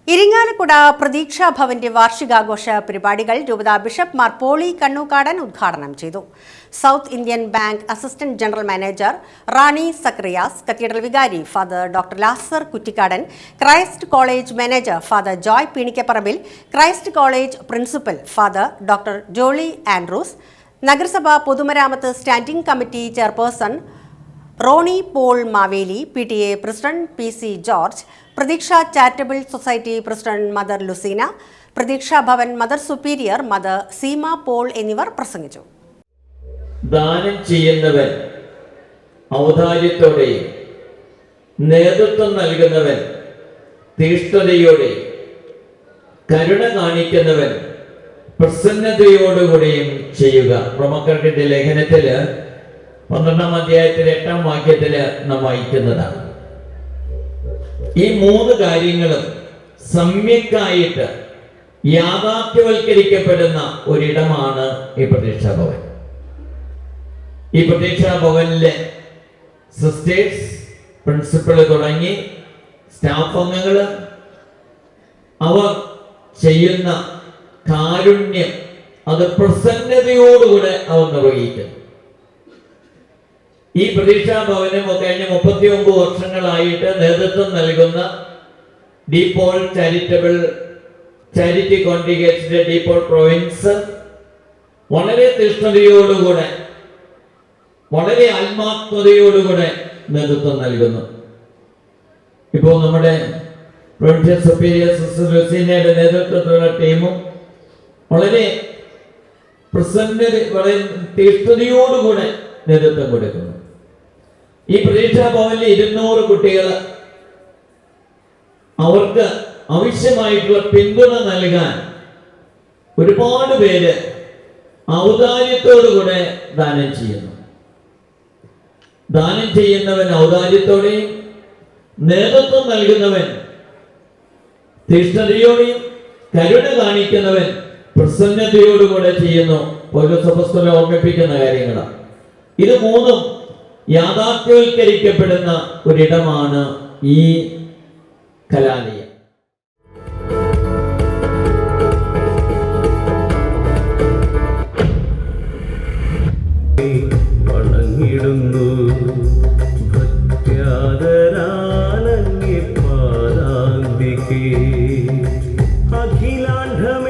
ഇരിങ്ങാലക്കുട പ്രതീക്ഷാ ഭവന്റെ വാർഷികാഘോഷ പരിപാടികൾ രൂപതാ bishop Mar poly Kannookadan ഉദ്ഘാടനം ചെയ്തു. South Indian Bank assistant general manager Rani Zacharias, cathedral വികാരി father doctor Lazar Kuttikkadan, Christ College manager father Joy Peenikkaparambil, Christ College principal father doctor Jolly Andrews, നഗരസഭ പൊതുമരാമത്ത് standing committee chairperson Roni Paul Maveli, PTA president PC George, Pratheeksha charitable society president mother Luceena, Pratheeksha Bhavan mother superior mother Seema Paul എന്നിവർ പ്രസംഗിച്ചു. ദാനം ചെയ്യുന്നവൻ ഔദാര്യത്തോടെയും നേതൃത്വം നൽകുന്നവൻ തീഷ്ണതയോടെ, കരുണ കാണിക്കുന്നവൻ പ്രസന്നതയോടുകൂടിയും ചെയ്യുക. റോമക്കാരുടെ ലേഖനത്തില് 12-ാം അധ്യായത്തിലെ 8-ാം വാക്യത്തില് നാം വായിക്കുന്നതാണ്. ഈ 3 കാര്യങ്ങളും സമ്യക്കായിട്ട് യാഥാർത്ഥ്യവൽക്കരിക്കപ്പെടുന്ന ഒരിടമാണ് ഈ പ്രതീക്ഷാ ഭവൻ. ഈ പ്രതീക്ഷാ ഭവനിലെ സിസ്റ്റേഴ്സ്, പ്രിൻസിപ്പള് തുടങ്ങി സ്റ്റാഫ് അംഗങ്ങള് അവർ ചെയ്യുന്ന കാരുണ്യം അത് പ്രസന്നതയോടുകൂടെ അവർ നിർവഹിക്കുന്നു. ഈ പ്രതീക്ഷാ ഭവനം കഴിഞ്ഞ 39 വർഷങ്ങളായിട്ട് നേതൃത്വം നൽകുന്ന ഡീപോൾ ചാരിറ്റി കോൺഗ്രിഗേഷന്റെ ഡീപോൾ പ്രൊവിൻസ് വളരെ തീഷ്ണതയോടുകൂടെ, വളരെ ആത്മാർത്ഥതയോടുകൂടെ നേതൃത്വം നൽകുന്നു. ഇപ്പോൾ നമ്മുടെ പ്രൊവിൻഷ്യൽ സുപ്പീരിയർ സിസ്റ്റർ ലുസീനയുടെ നേതൃത്വത്തിലുള്ള ടീമും വളരെ പ്രസന്നത, വളരെ തീഷ്ണതയോടുകൂടെ നേതൃത്വം കൊടുക്കുന്നു. ഈ പ്രതീക്ഷാ ഭവനിലെ 200 കുട്ടികൾ, അവർക്ക് ആവശ്യമായിട്ടുള്ള പിന്തുണ നൽകാൻ ഒരുപാട് പേര് ഔദാര്യത്തോടുകൂടെ ദാനം ചെയ്യുന്നു. ദാനം ചെയ്യുന്നവൻ ഔദാര്യത്തോടെയും നേതൃത്വം നൽകുന്നവൻ തീഷ്ണതയോടെയും കരുണ കാണിക്കുന്നവൻ പ്രസന്നതയോടുകൂടെ ചെയ്യുന്നു. പൗലോസ് അപ്പോസ്തലൻ ഓർമ്മിപ്പിക്കുന്ന കാര്യങ്ങളാണ്. ഇത് 3ഉം യാഥാർത്ഥ്യവൽക്കരിക്കപ്പെടുന്ന ഒരിടമാണ് ഈ കലാലയം. വണങ്ങിടുന്നു ഭക്ത്യാദരാലങ്ങി പാദാന്തികേ അഖിലാണ്ഡം